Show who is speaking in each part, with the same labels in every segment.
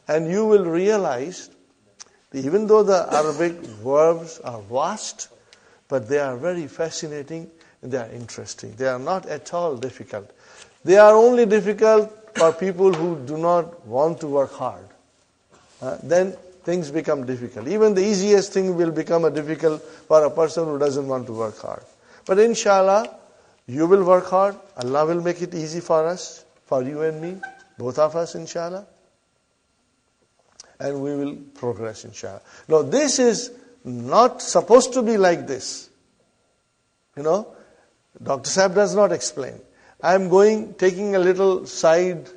Speaker 1: And you will realize, even though the Arabic verbs are vast, but they are very fascinating and they are interesting. They are not at all difficult. They are only difficult for people who do not want to work hard. Then things become difficult. Even the easiest thing will become difficult for a person who doesn't want to work hard. But inshallah, you will work hard. Allah will make it easy for us, for you and me, both of us, inshallah. And we will progress, inshallah. Now, this is not supposed to be like this. Dr. Saab does not explain. I am taking a little side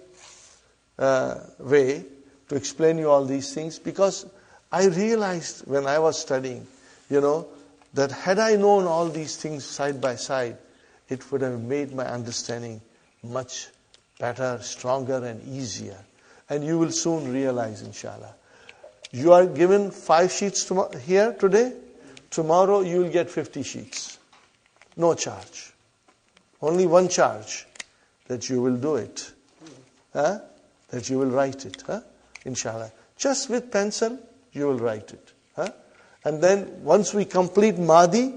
Speaker 1: way to explain you all these things, because I realized when I was studying, that had I known all these things side by side, it would have made my understanding much better, stronger and easier. And you will soon realize, inshallah. You are given 5 sheets here today. Tomorrow you will get 50 sheets. No charge. Only one charge, that you will do it. That you will write it. Inshallah. Just with pencil, you will write it. And then once we complete Madi,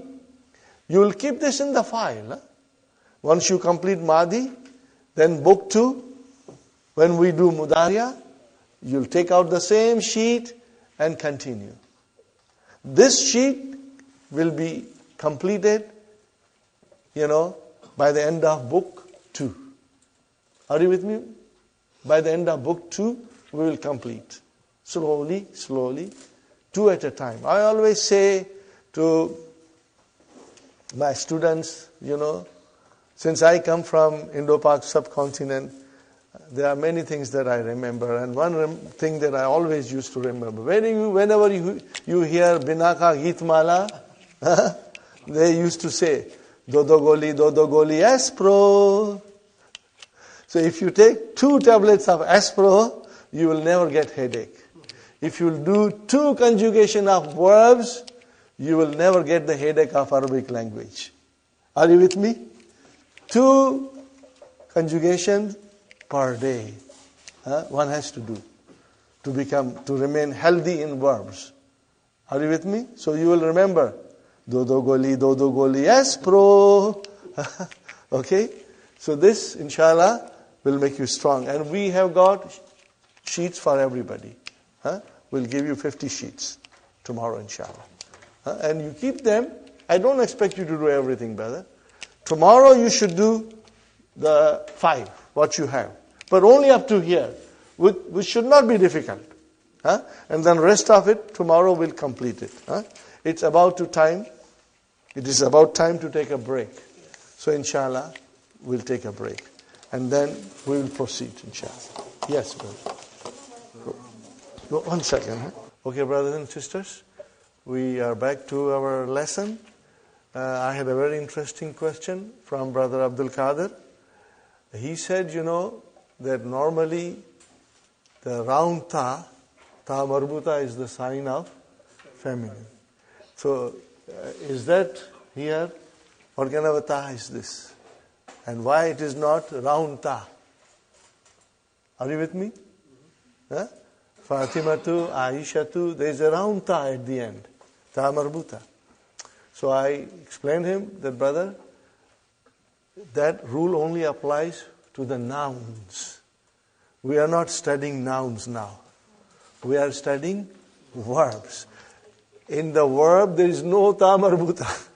Speaker 1: you will keep this in the file. Once you complete Madi, then book 2, when we do Mudariya, you'll take out the same sheet and continue. This sheet will be completed, by the end of book 2. Are you with me? By the end of book 2, we will complete. Slowly, 2 at a time. I always say to my students, since I come from Indo-Pak subcontinent, there are many things that I remember. And one thing that I always used to remember, whenever you hear Binaka Geetmala, they used to say, Dodo goli, Aspro. So if you take 2 tablets of Aspro, you will never get headache. If you do 2 conjugation of verbs, you will never get the headache of Arabic language. Are you with me? 2 conjugations per day. One has to do to remain healthy in verbs. Are you with me? So you will remember, Dodo goli, Aspro. Okay? So this, inshallah, will make you strong. And we have got sheets for everybody. We'll give you 50 sheets tomorrow, inshallah. And you keep them. I don't expect you to do everything, brother. Tomorrow you should do the 5, what you have. But only up to here, which should not be difficult. And then rest of it, tomorrow we'll complete it. It is about time to take a break. So inshallah, we'll take a break. And then we will proceed, inshallah. Yes, brother. One second. Okay, brothers and sisters, we are back to our lesson. I had a very interesting question from Brother Abdul Qadir. He said, that normally the round ta marbuta is the sign of feminine. So, is that here? What kind of a ta is this? And why it is not round ta? Are you with me? Fatimatu, Aishatu, there is a round ta at the end. Ta marbuta. So I explained him that, brother, that rule only applies to the nouns. We are not studying nouns now. We are studying verbs. In the verb, there is no ta marbuta.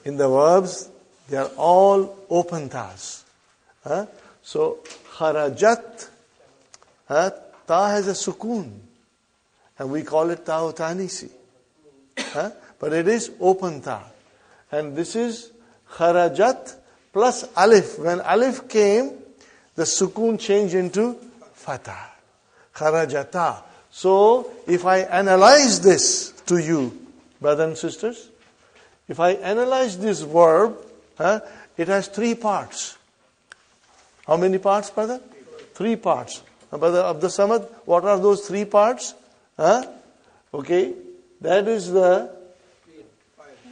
Speaker 1: In the verbs, they are all open tas. So, kharajat, ta has a sukoon. And we call it ta tanisi. But it is open ta. And this is kharajat plus alif. When alif came, the sukoon changed into fatah. Kharajata. So, if I analyze this to you, brothers and sisters, if I analyze this verb, it has 3 parts. How many parts, brother? 3 parts. Brother Abdul Samad, what are those 3 parts? Okay, that is the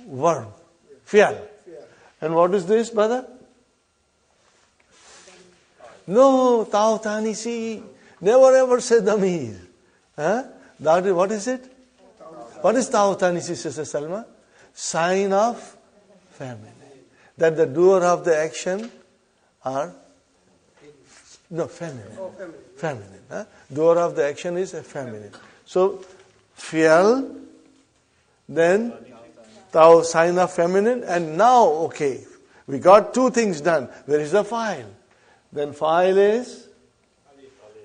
Speaker 1: verb. Fi'al. And what is this, brother? No, ta'u tanisi. Never ever say damir. What is it? What is ta'utanisi, Sister Salma? Sign of feminine. That the doer of the action are feminine. Feminine. Doer of the action is a feminine. So, fi'al, then ta'u, sign of feminine, and now, okay, we got two things done. Where is the fa'il? Then fa'il is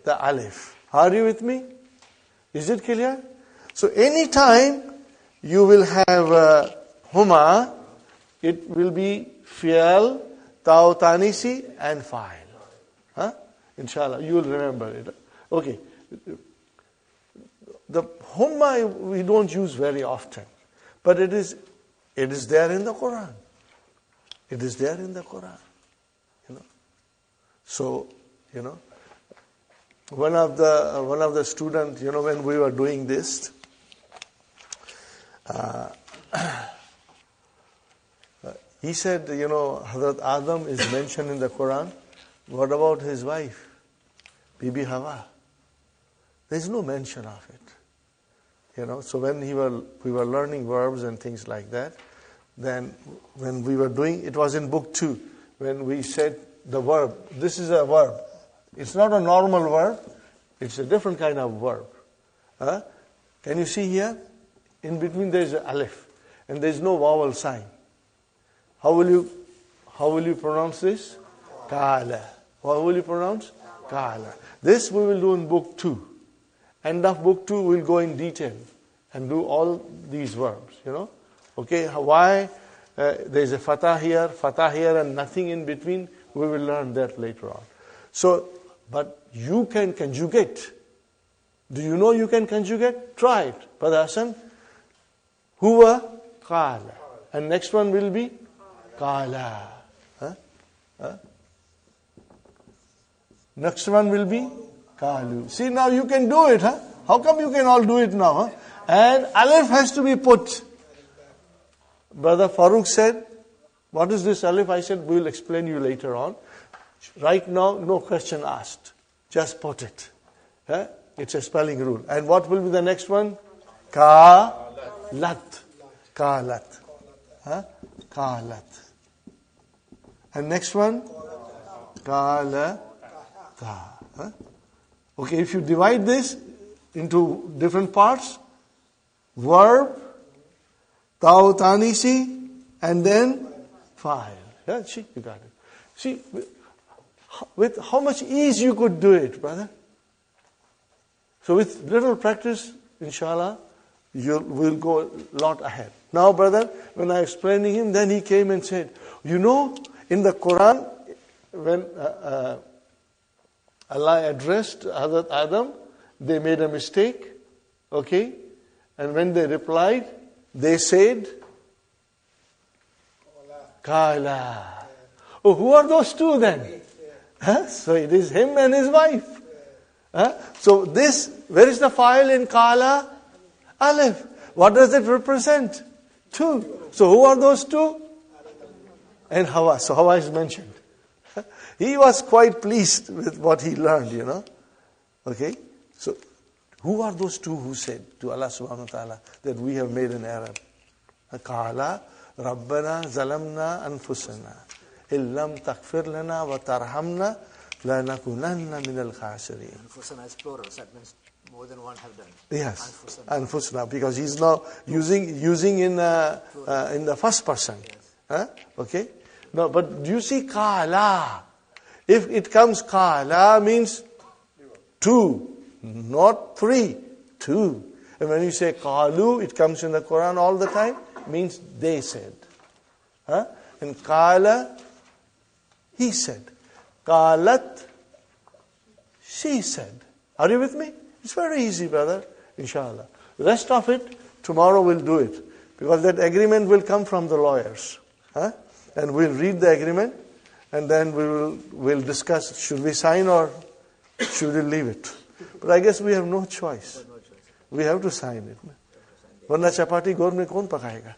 Speaker 1: the alif. Are you with me? Is it clear? So anytime you will have huma, it will be fi'al, ta'u tanisi, and fa'il. Inshallah, you will remember it. Okay. The humma we don't use very often, but it is there in the Qur'an. It is there in the Qur'an. So, one of the students, when we were doing this, he said, Hazrat Adam is mentioned in the Qur'an. What about his wife, Bibi Hawa? There is no mention of it. So when we were learning verbs and things like that, then when we were doing, it was in book 2, when we said the verb. This is a verb. It's not a normal verb. It's a different kind of verb. Can you see here? In between there is an alif, and there is no vowel sign. How will you pronounce this? Kala. How will you pronounce? Kala. This we will do in book 2. End of book 2 we'll go in detail and do all these verbs, Okay, why there is a fatah here and nothing in between, we will learn that later on. So, but you can conjugate. Do you know you can conjugate? Try it. Brother Hassan, huwa qala. And next one will be qala. Next one will be qalu. See, now you can do it, How come you can all do it now, And alif has to be put. Brother Farooq said, what is this alif? I said, we will explain you later on. Right now, no question asked. Just put it. It's a spelling rule. And what will be the next one? Ka-lat. Ka-lat. Ka-lat. And next one? Ka-la-ta. Okay, if you divide this into different parts, verb, ta'u tanisi, and then fa'il. See, you got it. See, with how much ease you could do it, brother. So with little practice, inshallah, you will go a lot ahead. Now, brother, when I explained to him, then he came and said, in the Quran, when Allah addressed Hazrat Adam, they made a mistake, okay? And when they replied, they said, Kala. Oh, who are those two then? So it is him and his wife. So this, where is the file in Kala? Alif. What does it represent? 2. So who are those 2? And Hawa. So Hawa is mentioned. He was quite pleased with what he learned, Okay? So, who are those 2 who said to Allah subhanahu wa ta'ala that we have made an error? Qala, Rabbana zalamna anfusana. Illam takfir lana wa tarhamna lanakunanna min al-khasirin.
Speaker 2: Anfusana is plural, so that means more than one have done.
Speaker 1: Yes, anfusana, because he's now using in the first person.
Speaker 2: Yes.
Speaker 1: Okay? No, but do you see Qala? If it comes Qala means 2, not 3, 2. And when you say Qalu, it comes in the Quran all the time, means they said. And Qala, he said. Qalat, she said. Are you with me? It's very easy, brother, inshallah. The rest of it, tomorrow we'll do it. Because that agreement will come from the lawyers. And we'll read the agreement, and then we'll discuss, should we sign or should we leave it? But I guess we have no choice. We have to sign it. Varna chapati gaur mein kaun pakayega?